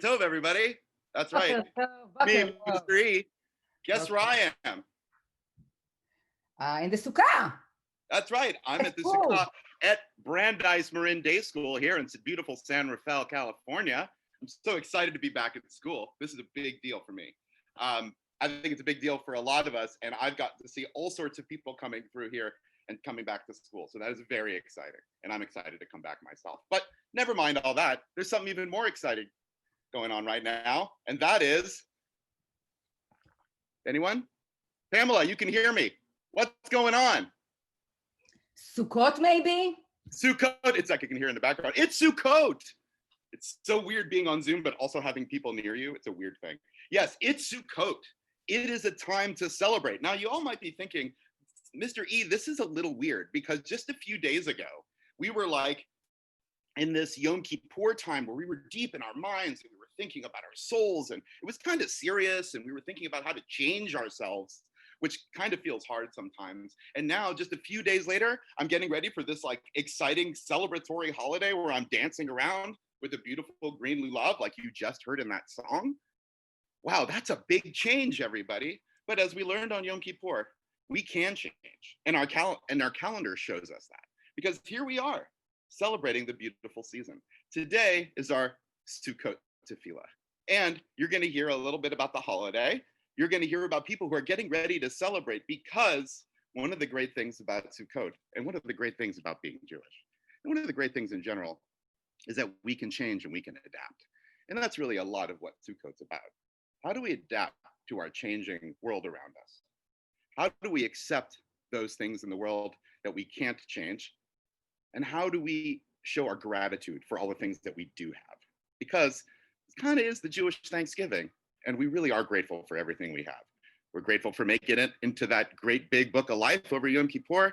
Tov, everybody. That's right. Me, Mr. E. Guess where I am? In the Sukkah. That's right. I'm at the Sukkot at Brandeis Marin Day School here in beautiful San Rafael, California. I'm so excited to be back at school. This is a big deal for me. I think it's a big deal for a lot of us, and I've got to see all sorts of people coming through here and coming back to school. So that is very exciting, and I'm excited to come back myself. But never mind all that. There's something even more exciting going on right now, and that is, anyone? Pamela, you can hear me. What's going on? Sukkot, maybe? Sukkot. It's like I can hear in the background. It's Sukkot. It's so weird being on Zoom, but also having people near you. It's a weird thing. Yes, it's Sukkot. It is a time to celebrate. Now, you all might be thinking, Mr. E, this is a little weird because just a few days ago, we were like in this Yom Kippur time where we were deep in our minds and we were thinking about our souls, and it was kind of serious, and we were thinking about how to change ourselves, which kind of feels hard sometimes. And now, just a few days later, I'm getting ready for this like exciting celebratory holiday where I'm dancing around with a beautiful green lulav like you just heard in that song. Wow, that's a big change, everybody. But as we learned on Yom Kippur, we can change, and our calendar shows us that, because here we are celebrating the beautiful season. Today is our Sukkot Tefillah, and you're going to hear a little bit about the holiday. You're going to hear about people who are getting ready to celebrate, because one of the great things about Sukkot, and one of the great things about being Jewish, and one of the great things in general, is that we can change and we can adapt. And that's really a lot of what Sukkot's about. How do we adapt to our changing world around us? How do we accept those things in the world that we can't change? And how do we show our gratitude for all the things that we do have? Because it kind of is the Jewish Thanksgiving, and we really are grateful for everything we have. We're grateful for making it into that great big book of life over Yom Kippur.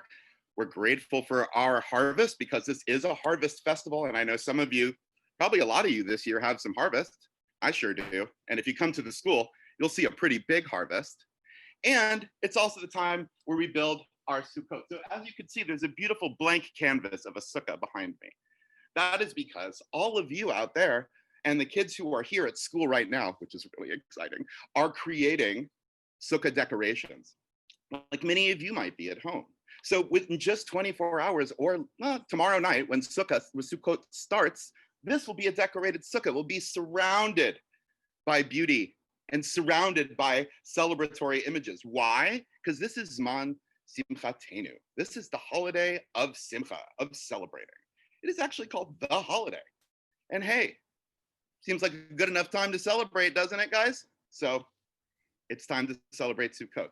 We're grateful for our harvest, because this is a harvest festival. And I know some of you, probably a lot of you this year, have some harvest. I sure do. And if you come to the school, you'll see a pretty big harvest. And it's also the time where we build our Sukkot. So as you can see, there's a beautiful blank canvas of a sukkah behind me. That is because all of you out there and the kids who are here at school right now, which is really exciting, are creating sukkah decorations, like many of you might be at home. So within just 24 hours, or tomorrow night when Sukkot starts, this will be a decorated sukkah. We'll be surrounded by beauty and surrounded by celebratory images. Why? Because this is Zman Simchatenu. This is the holiday of Simcha, of celebrating. It is actually called the holiday. And hey, seems like a good enough time to celebrate, doesn't it, guys? So it's time to celebrate Sukkot.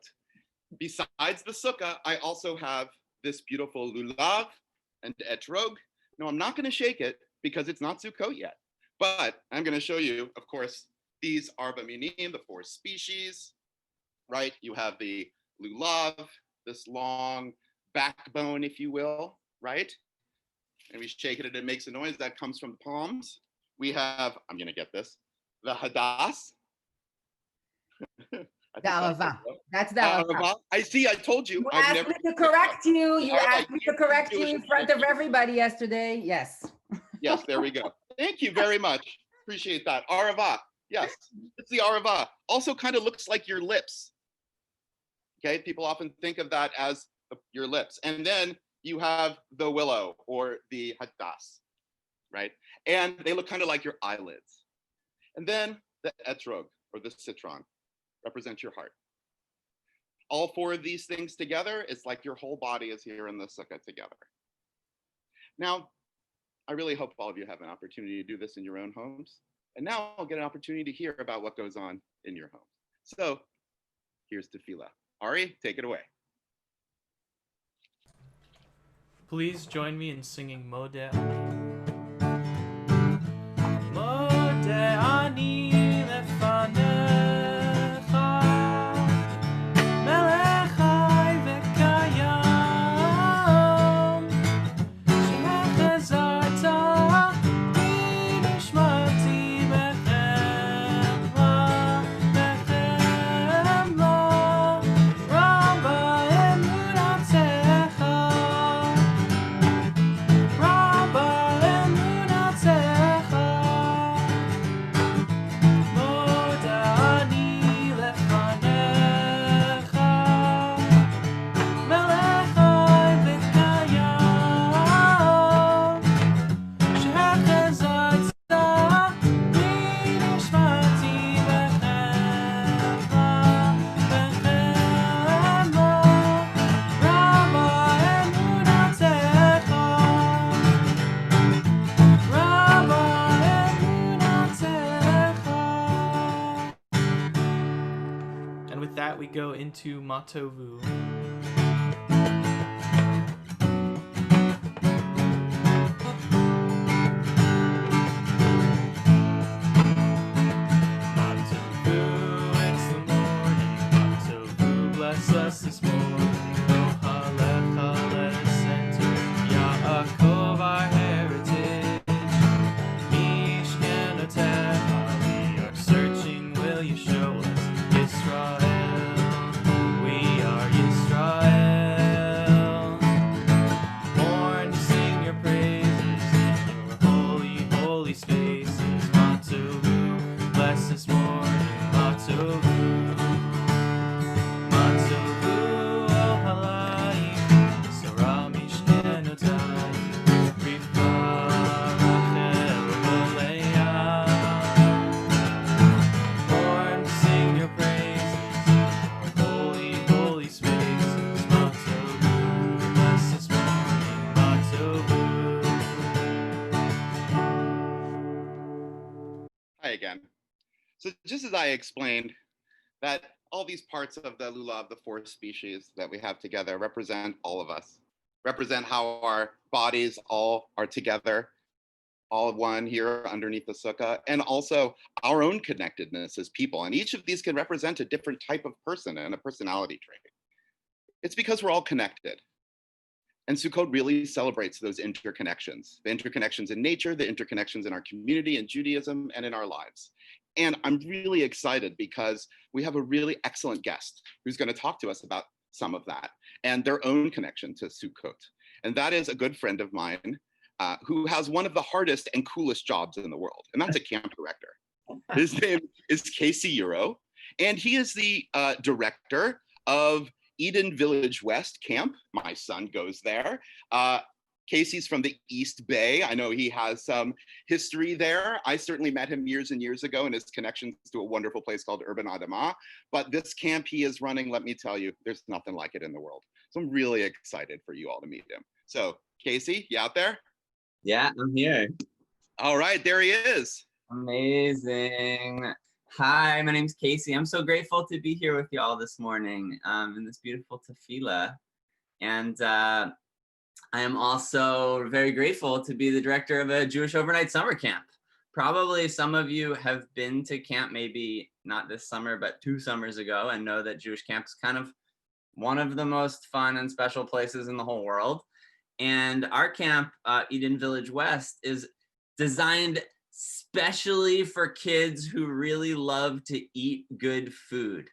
Besides the sukkah, I also have this beautiful lulav and etrog. No, I'm not going to shake it because it's not Sukkot yet. But I'm going to show you, of course, these arba minim, the 4 species, right? You have the lulav, this long backbone, if you will, right? And we shake it and it makes a noise that comes from the palms. We have, I'm going to get this, the hadas. The arava. That's the arava. I see, I told you. You asked me to correct you. You asked me to correct you in front of everybody yesterday. Yes. Yes, there we go. Thank you very much. Appreciate that. Arava. Yes, it's the arava. Also kind of looks like your lips. Okay, people often think of that as your lips. And then you have the willow or the hadas, right? And they look kind of like your eyelids. And then the etrog or the citron represents your heart. All 4 of these things together, it's like your whole body is here in the sukkah together. Now, I really hope all of you have an opportunity to do this in your own homes. And now I'll get an opportunity to hear about what goes on in your homes. So here's Tefillah. Ari, take it away. Please join me in singing Modeh Ani. Modeh Ani lefanecha, melech chai v'kayam, shechazarta bi nishmati bechemla, bechemla, rabba emunatecha, rabba go into Matovu. Bless us this morning, oh Hallel, let us enter Yaakov, our heritage. Mishkanotech, we are searching, will you show us Yisrael? We are Yisrael, born to sing your praises in your holy, holy spaces. Matovu, bless this morning, Matovu. Hi again. So just as I explained that all these parts of the lulav, the four species that we have together, represent all of us, represent how our bodies all are together, all one here underneath the sukkah, and also our own connectedness as people. And each of these can represent a different type of person and a personality trait. It's because we're all connected. And Sukkot really celebrates those interconnections, the interconnections in nature, the interconnections in our community, in Judaism, and in our lives. And I'm really excited because we have a really excellent guest who's going to talk to us about some of that and their own connection to Sukkot. And that is a good friend of mine who has one of the hardest and coolest jobs in the world, and that's a camp director. His name is Casey Euro, and he is the director of Eden Village West Camp. My son goes there. Casey's from the East Bay. I know he has some history there. I certainly met him years and years ago and his connections to a wonderful place called Urban Adama. But this camp he is running, let me tell you, there's nothing like it in the world. So I'm really excited for you all to meet him. So Casey, you out there? Yeah, I'm here. All right, there he is. Amazing. Hi, my name's Casey. I'm so grateful to be here with you all this morning in this beautiful Tefillah. And I am also very grateful to be the director of a Jewish overnight summer camp. Probably some of you have been to camp, maybe not this summer, but 2 summers ago, and know that Jewish camp is kind of one of the most fun and special places in the whole world. And our camp, Eden Village West, is designed specially for kids who really love to eat good food.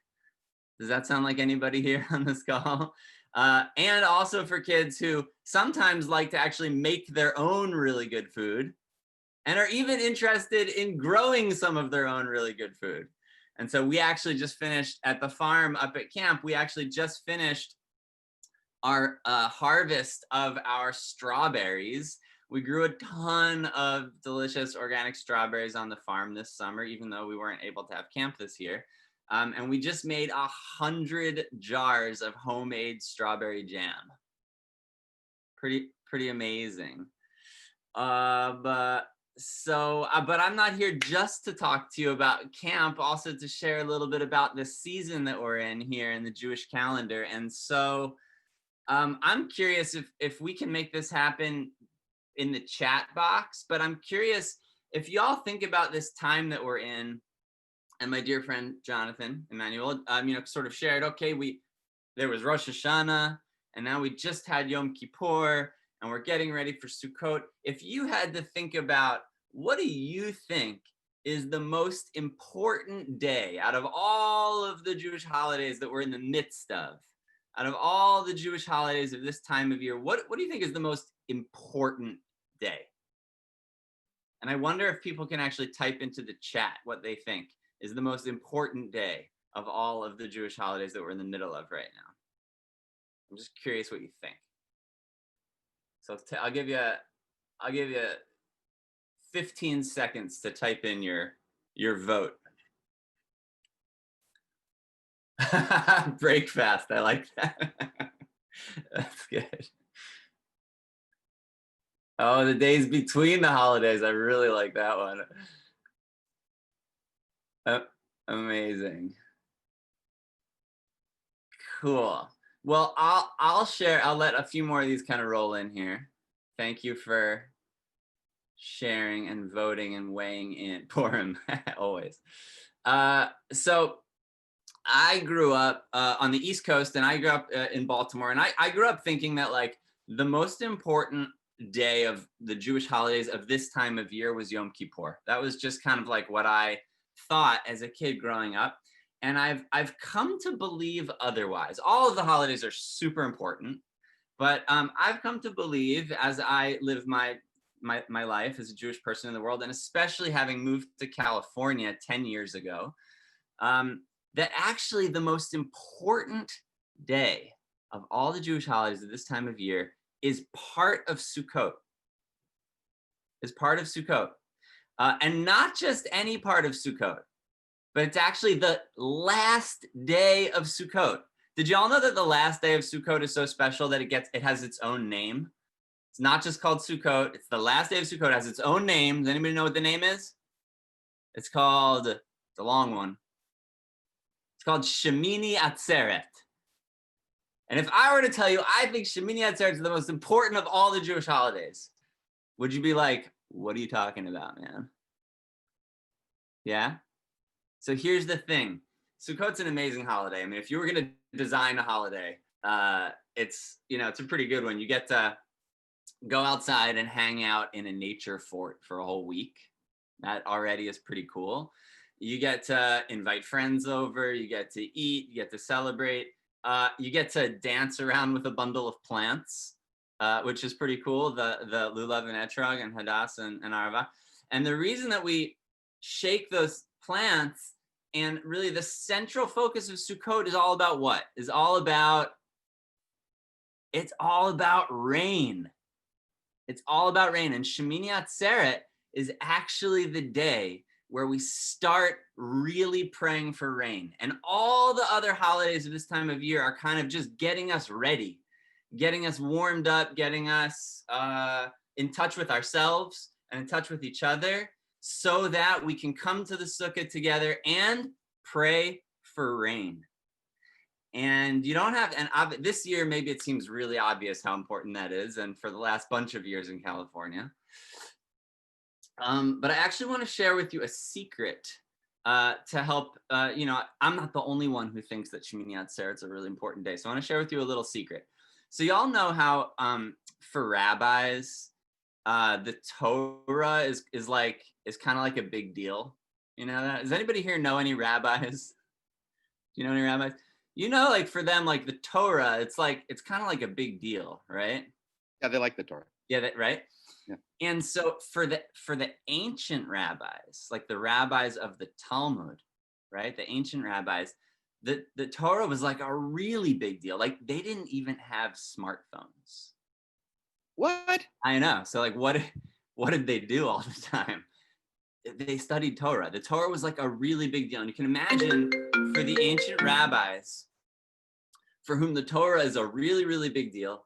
Does that sound like anybody here on this call? And also for kids who sometimes like to actually make their own really good food and are even interested in growing some of their own really good food. And so we actually just finished at the farm up at camp, we actually just finished our harvest of our strawberries. We grew a ton of delicious organic strawberries on the farm this summer, even though we weren't able to have camp this year. And we just made 100 jars of homemade strawberry jam. Pretty amazing. But I'm not here just to talk to you about camp, also to share a little bit about the season that we're in here in the Jewish calendar. And so I'm curious if we can make this happen in the chat box, but I'm curious if y'all think about this time that we're in, and my dear friend Jonathan Emmanuel, sort of shared, okay, there was Rosh Hashanah, and now we just had Yom Kippur, and we're getting ready for Sukkot. If you had to think about, what do you think is the most important day out of all of the Jewish holidays that we're in the midst of? Out of all the Jewish holidays of this time of year, what do you think is the most important day? And I wonder if people can actually type into the chat what they think is the most important day of all of the Jewish holidays that we're in the middle of right now. I'm just curious what you think. So I'll give you 15 seconds to type in your vote. Break fast. I like that. That's good. Oh, the days between the holidays. I really like that one. Amazing. Cool. Well, I'll share. I'll let a few more of these kind of roll in here. Thank you for sharing and voting and weighing in. Purim, always. So I grew up on the East Coast, and I grew up in Baltimore, and I grew up thinking that like the most important day of the Jewish holidays of this time of year was Yom Kippur. That was just kind of like what I thought as a kid growing up. And I've come to believe otherwise. All of the holidays are super important, but I've come to believe as I live my life as a Jewish person in the world, and especially having moved to California 10 years ago, that actually the most important day of all the Jewish holidays at this time of year is part of Sukkot. And not just any part of Sukkot, but it's actually the last day of Sukkot. Did y'all know that the last day of Sukkot is so special that it has its own name? It's not just called Sukkot. It's the last day of Sukkot. It has its own name. Does anybody know what the name is? It's called, it's a long one. It's called Shemini Atzeret. And if I were to tell you, I think Shemini Atzeret is the most important of all the Jewish holidays, would you be like, what are you talking about, man? Yeah? So here's the thing. Sukkot's an amazing holiday. I mean, if you were going to design a holiday, it's a pretty good one. You get to go outside and hang out in a nature fort for a whole week. That already is pretty cool. You get to invite friends over. You get to eat. You get to celebrate. You get to dance around with a bundle of plants, which is pretty cool. The lulav and etrog and hadass and arava. And the reason that we shake those plants, and really the central focus of Sukkot is all about what? It's all about rain. It's all about rain. And Shemini Atzeret is actually the day where we start really praying for rain. And all the other holidays of this time of year are kind of just getting us ready, getting us warmed up, getting us in touch with ourselves and in touch with each other, so that we can come to the Sukkot together and pray for rain. And you don't have, and this year, maybe it seems really obvious how important that is, and for the last bunch of years in California. But I actually want to share with you a secret to help, I'm not the only one who thinks that Shemini Atzeret is a really important day. So I want to share with you a little secret. So y'all know how for rabbis, the Torah is kind of like a big deal. You know that? Does anybody here know any rabbis? Do you know any rabbis? You know, like for them, like the Torah, it's kind of like a big deal, right? Yeah, they like the Torah. Yeah, right? Yeah. And so for the ancient rabbis, like the rabbis of the Talmud, right? The ancient rabbis, the Torah was like a really big deal. Like they didn't even have smartphones. What? I know. So like what did they do all the time? They studied Torah. The Torah was like a really big deal. And you can imagine for the ancient rabbis, for whom the Torah is a really, really big deal,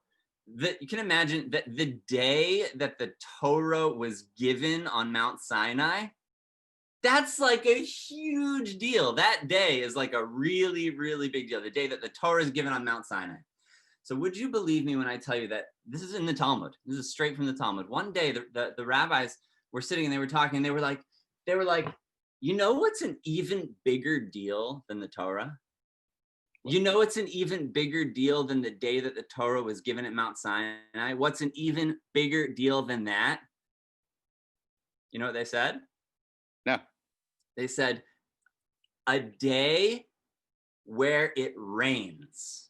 that you can imagine that the day that the Torah was given on Mount Sinai, that's like a huge deal. That day is like a really, really big deal. The day that the Torah is given on Mount Sinai. So would you believe me when I tell you that this is in the Talmud? This is straight from the Talmud. One day the rabbis were sitting and they were talking. They were like, you know what's an even bigger deal than the Torah? You know it's an even bigger deal than the day that the Torah was given at Mount Sinai? What's an even bigger deal than that? You know what they said? No. They said, a day where it rains.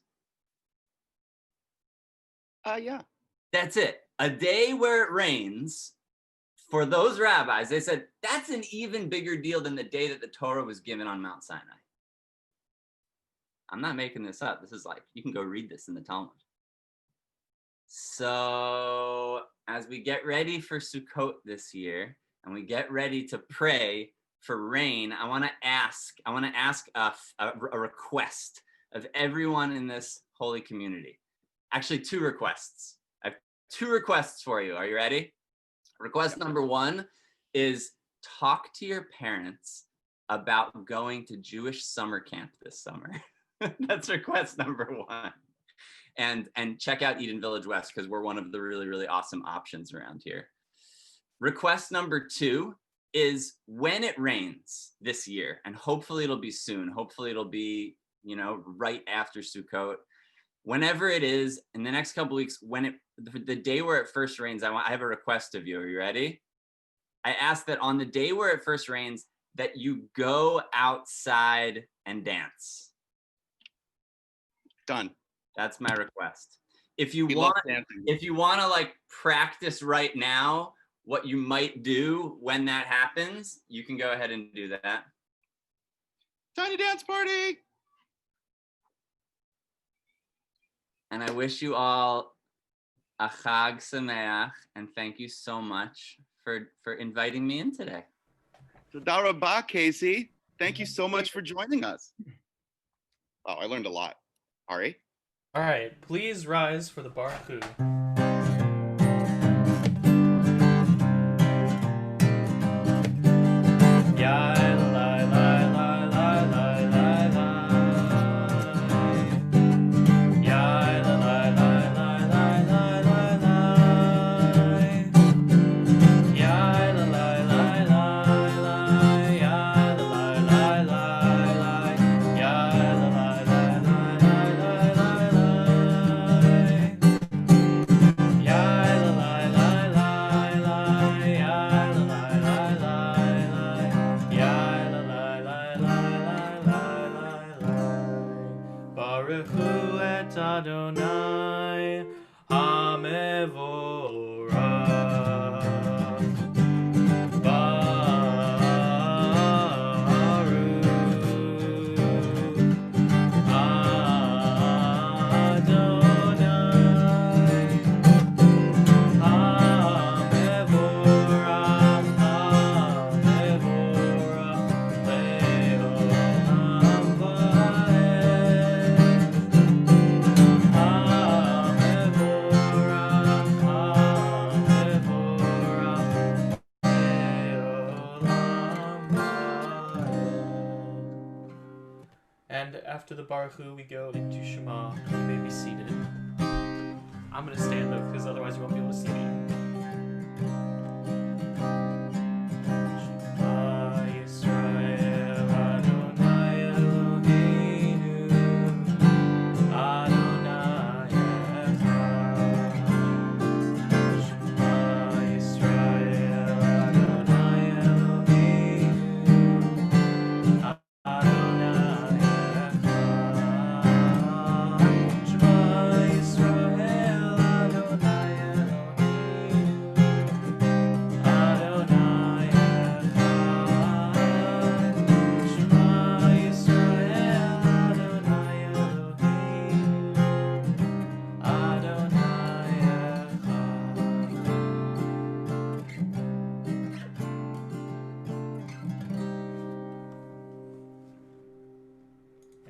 Yeah. That's it. A day where it rains. For those rabbis, they said, that's an even bigger deal than the day that the Torah was given on Mount Sinai. I'm not making this up. This is like, you can go read this in the Talmud. So as we get ready for Sukkot this year, and we get ready to pray for rain, I want to ask a request of everyone in this holy community. Actually, 2 requests. I have 2 requests for you. Are you ready? Request number 1 is talk to your parents about going to Jewish summer camp this summer. That's request number one. And check out Eden Village West because we're one of the really, really awesome options around here. Request number two is when it rains this year, and hopefully it'll be soon. Hopefully it'll be, right after Sukkot. Whenever it is, in the next couple of weeks, the day where it first rains, I have a request of you. Are you ready? I ask that on the day where it first rains, that you go outside and dance. Done. That's my request. If you We want love dancing. to like practice right now what you might do when that happens, you can go ahead and do that. Tiny dance party. And I wish you all a Chag Sameach, and thank you so much for inviting me in today. Toda rabah, Casey. Thank you so much for joining us. Oh, I learned a lot. Ari? All right, please rise for the Baruch. Adonai Hamevorach Baruch Adonai Hamevorach Leolam And after the Baruch Hu, we go into Shema. You may be seated. I'm going to stand up because otherwise you won't be able to see me. Shema Yisrael Adonai Eloheinu Adonai Echad. Shema Yisrael Adonai Eloheinu Adonai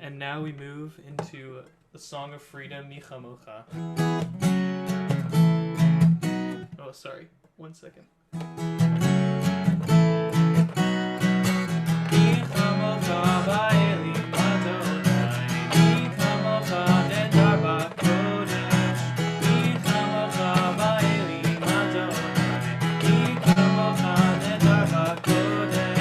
And now we move into the Song of Freedom, Michamocha. Oh, sorry. 1 second. Michamocha ba'elim Adonai, Michamocha nedar b'kodesh, Michamocha ba'elim Adonai, Michamocha nedar b'kodesh.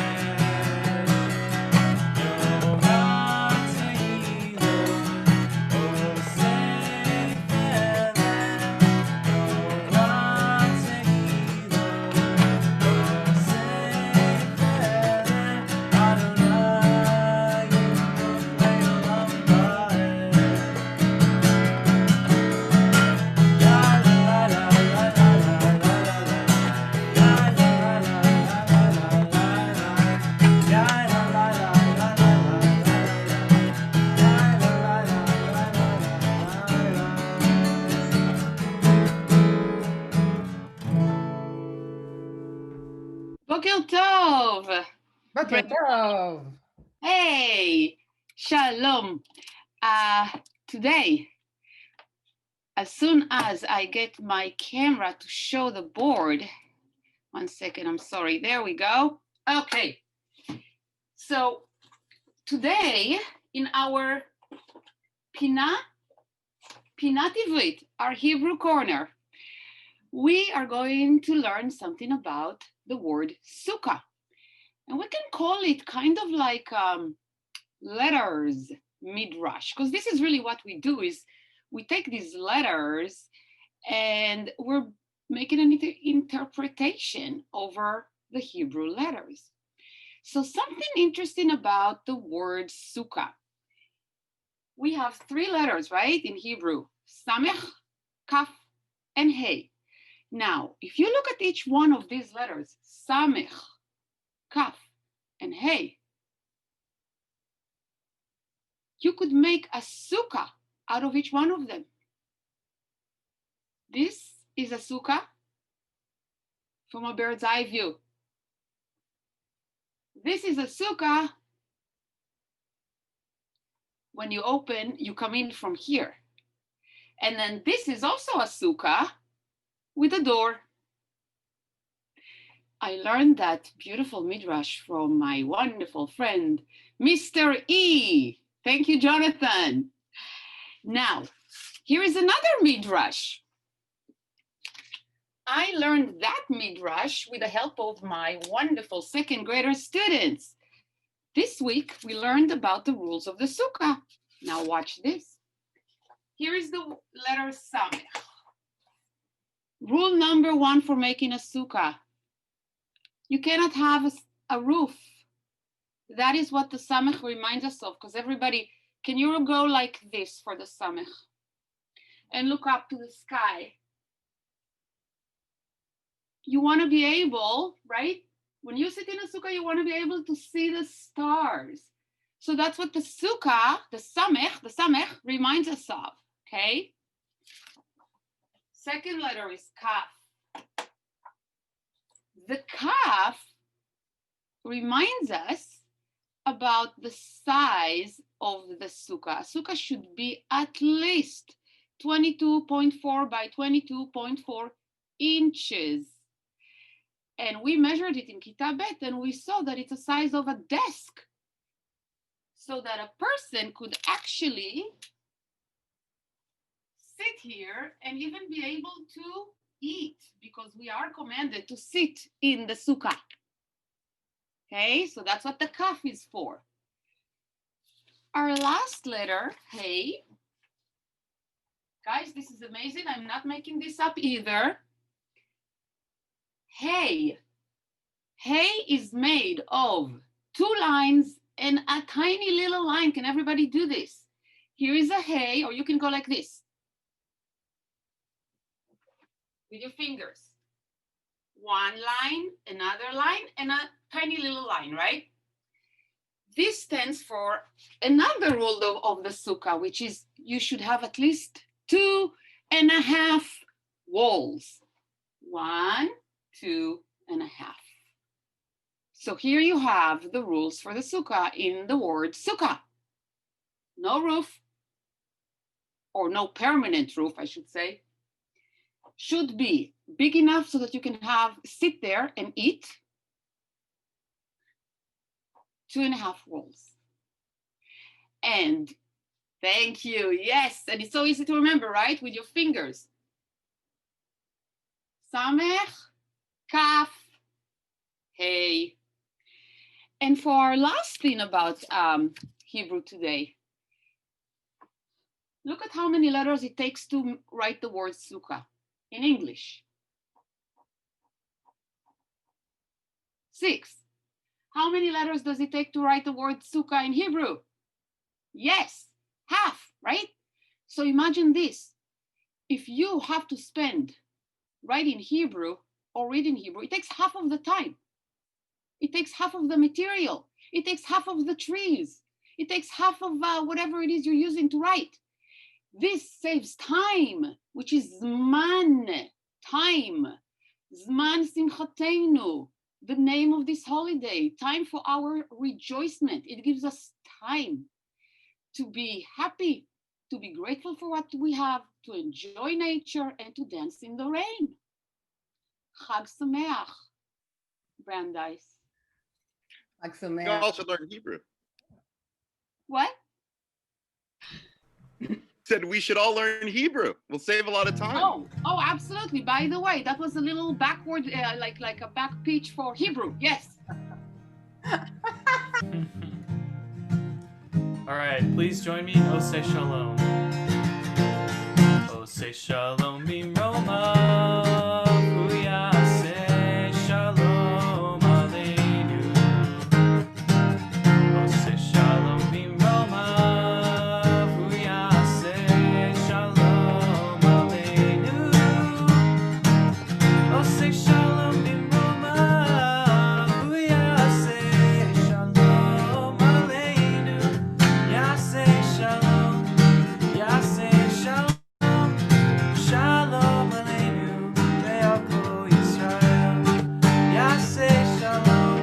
Boker Tov. Boker Tov. Hey, Shalom. Today, as soon as I get my camera to show the board, 1 second, I'm sorry, there we go. Okay, so today in our Pinat Ivrit, our Hebrew corner. We are going to learn something about the word sukkah. And we can call it kind of like letters midrash, because this is really what we do is we take these letters and we're making an interpretation over the Hebrew letters. So something interesting about the word sukkah. We have three letters, right, in Hebrew, samech, kaf, and hey. Now, if you look at each one of these letters, samech, kaf, and hey, you could make a sukkah out of each one of them. This is a sukkah from a bird's eye view. This is a sukkah. When you open, you come in from here. And then this is also a sukkah with a door. I learned that beautiful midrash from my wonderful friend, Mr. E. Thank you, Jonathan. Now, here is another midrash. I learned that midrash with the help of my wonderful second grader students. This week, we learned about the rules of the sukkah. Now watch this. Here is the letter samech. Rule number one for making a sukkah. You cannot have a roof. That is what the samech reminds us of, because everybody, can you go like this for the samech? And look up to the sky. You want to be able, right? When you sit in a sukkah, you want to be able to see the stars. So that's what the sukkah, the samech reminds us of, okay? Second letter is kaf. The kaf reminds us about the size of the sukkah. A sukkah should be at least 22.4 by 22.4 inches. And we measured it in Kita Bet and we saw that it's the size of a desk. So that a person could actually sit here and even be able to eat, because we are commanded to sit in the sukkah. Okay, so that's what the kaf is for. Our last letter, hey. Guys, this is amazing. I'm not making this up either. Hey. Hey is made of two lines and a tiny little line. Can everybody do this? Here is a hey, or you can go like this. With your fingers. One line, another line, and a tiny little line, right? This stands for another rule of the sukkah, which is you should have at least 2.5 walls. 1, 2.5. So here you have the rules for the sukkah in the word sukkah. No roof, or no permanent roof, I should say. Should be big enough so that you can sit there and eat. 2.5 walls. And thank you, yes, and it's so easy to remember, right? With your fingers. Samech, kaf, hey. And for our last thing about Hebrew today, look at how many letters it takes to write the word sukkah in English. 6. How many letters does it take to write the word sukkah in Hebrew? Yes, half, right? So imagine this. If you have to spend writing Hebrew or reading Hebrew, it takes half of the time. It takes half of the material. It takes half of the trees. It takes half of whatever it is you're using to write. This saves time, which is zman, time. Zman simchatenu, the name of this holiday, time for our rejoicement. It gives us time to be happy, to be grateful for what we have, to enjoy nature, and to dance in the rain. Chag Sameach, Brandeis. Chag You Sameach. also learn Hebrew. What? said we should all learn Hebrew. We'll save a lot of time. Oh, absolutely. By the way, that was a little backward, like a back pitch for Hebrew. Yes. All right, please join me in Oseh Shalom. Oseh Shalom B'Roma, Yaseh Shalom Aleinu. Oseh Shalom B'Roma, Yaseh Shalom Aleinu. Oseh Shalom B'Roma, Yaseh Shalom Aleinu. Yaseh Shalom, Yaseh Shalom. Shalom Aleinu, ve'al kol Yisrael. Yaseh Shalom,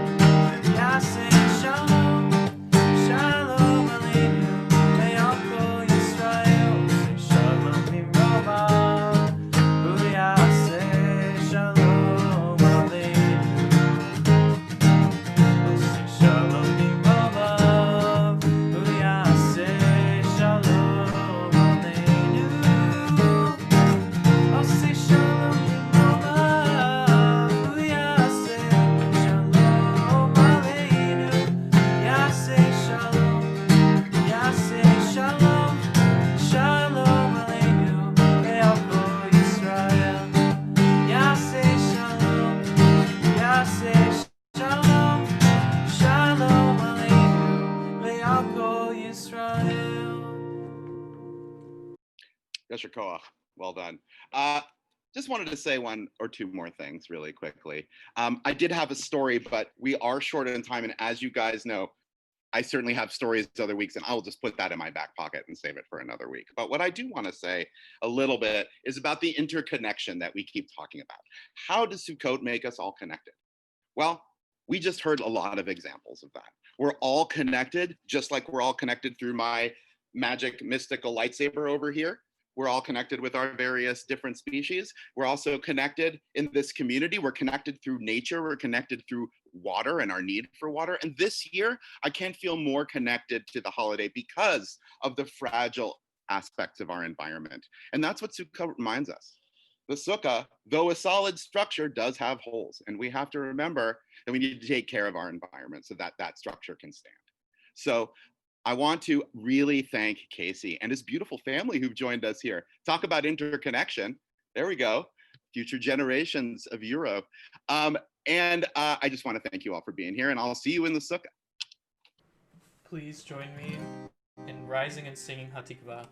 Yaseh Shalom. Shalom Aleinu, ve'al kol Yisrael. Say Shalom B'Roma, Yaseh Shalom Aleinu. Say Shalom B'Roma, Yaseh Shalom Aleinu. I'll say shalom B'Roma, Yaseh Shalom Aleinu. Yaseh Shalom, Yaseh Shalom. Shalom Aleinu, ve'al kol Yisrael. Yaseh Shalom, Yaseh Shalom. Shalom Aleinu, ve'al kol Yisrael. Yasher Koach. Well done. Just wanted to say one or two more things really quickly. I did have a story, but we are short on time. And as you guys know, I certainly have stories other weeks, and I will just put that in my back pocket and save it for another week. But what I do want to say a little bit is about the interconnection that we keep talking about. How does Sukkot make us all connected? Well, we just heard a lot of examples of that. We're all connected, just like we're all connected through my magic mystical lightsaber over here. We're all connected with our various different species. We're also connected in this community. We're connected through nature. We're connected through water and our need for water. And this year, I can't feel more connected to the holiday because of the fragile aspects of our environment. And that's what Sukkot reminds us. The sukkah, though a solid structure, does have holes. And we have to remember that we need to take care of our environment so that that structure can stand. So I want to really thank Casey and his beautiful family who've joined us here. Talk about interconnection. There we go. Future generations of Europe. And I just want to thank you all for being here, and I'll see you in the sukkah. Please join me in rising and singing Hatikvah.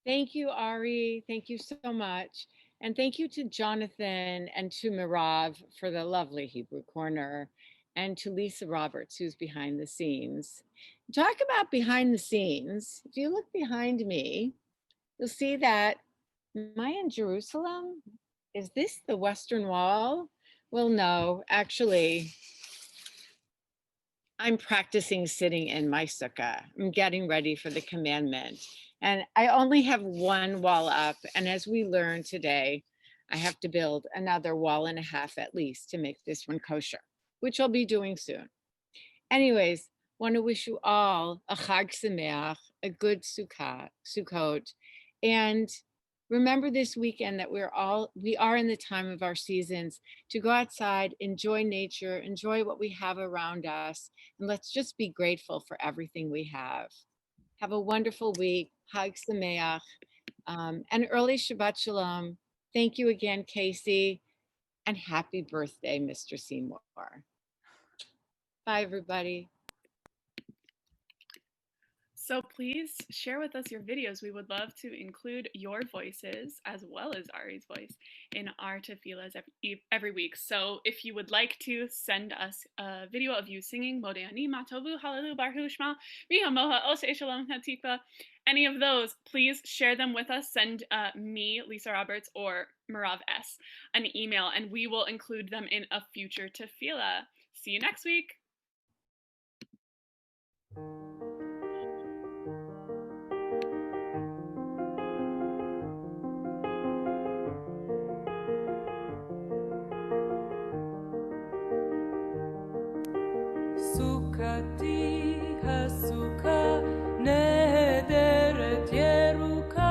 Thank you, Ari. Thank you so much. And thank you to Jonathan and to Mirav for the lovely Hebrew Corner, and to Lisa Roberts, who's behind the scenes. Talk about behind the scenes. If you look behind me, you'll see that, am I in Jerusalem? Is this the Western Wall? Well, no, actually, I'm practicing sitting in my sukkah. I'm getting ready for the commandment. And I only have one wall up. And as we learned today, I have to build another wall and a half at least to make this one kosher, which I'll be doing soon. Anyways, want to wish you all a Chag Sameach, a good Sukkot, and Remember this weekend that we are in the time of our seasons to go outside, enjoy nature, enjoy what we have around us, and let's just be grateful for everything we have. Have a wonderful week. Hag Sameach. And early Shabbat Shalom. Thank you again, Casey. And happy birthday, Mr. Seymour. Bye, everybody. So please share with us your videos. We would love to include your voices as well as Ari's voice in our tefillahs every week. So if you would like to send us a video of you singing Modeh Matovu Hallelu Baruch Shema V'Hamoha Oseh Shalom Hatikva, any of those, please share them with us. Send me, Lisa Roberts, or Marav S. an email, and we will include them in a future tefillah. See you next week.